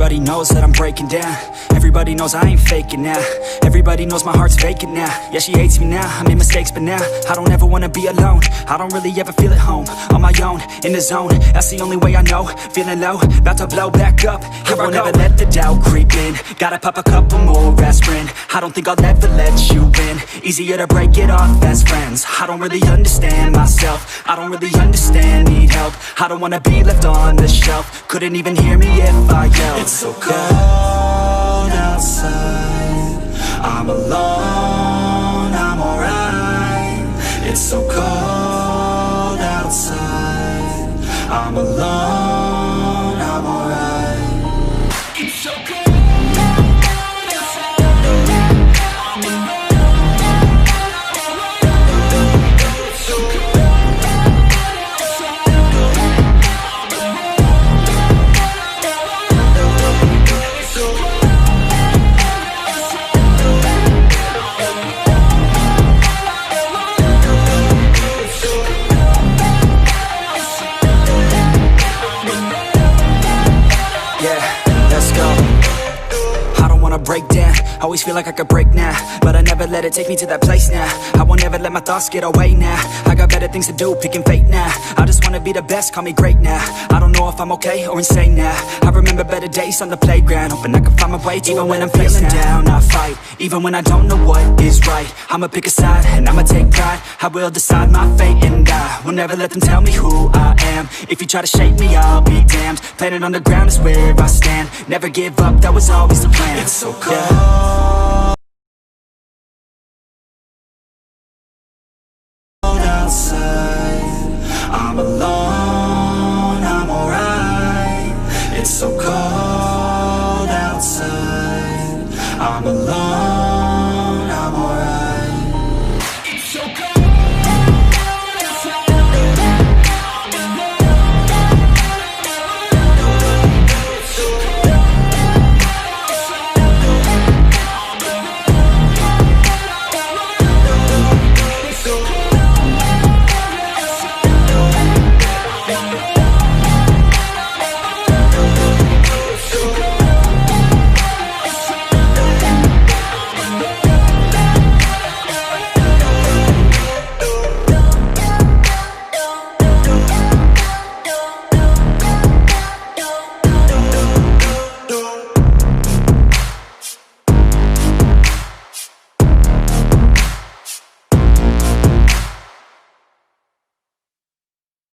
Everybody knows that I'm breaking down. Everybody knows I ain't faking now. Everybody knows my heart's vacant now. Yeah, she hates me now, I made mistakes but now I don't ever wanna be alone. I don't really ever feel at home. On my own, in the zone, that's the only way I know. Feeling low, about to blow back up. Here I won't ever let the doubt creep in. Gotta pop a couple more aspirin. I don't think I'll ever let you in. Easier to break it off best friends. I don't really understand myself. I don't really understand, need help. I don't wanna be left on the shelf. Couldn't even hear me if I yelled. It's so cold outside, I'm alone, I'm alright. It's so cold outside, I'm alone, I'm alright. It's so cold. Break down, always feel like I could break now, but I never let it take me to that place now. I won't ever let my thoughts get away now. I got better things to do, picking fate now. I just wanna be the best, call me great now. I don't know if I'm okay or insane now. I remember better days on the playground, hoping I can find my way to even when I'm feeling down, I fight, even when I don't know what is right. I'ma pick a side, and I'ma take pride. I will decide my fate, and I will never let them tell me who I am. If you try to shake me, I'll be damned. Planet on the ground is where I stand. Never give up, that was always the plan. It's so cold. Outside, I'm alone, I'm alright. It's so cold outside, I'm alone.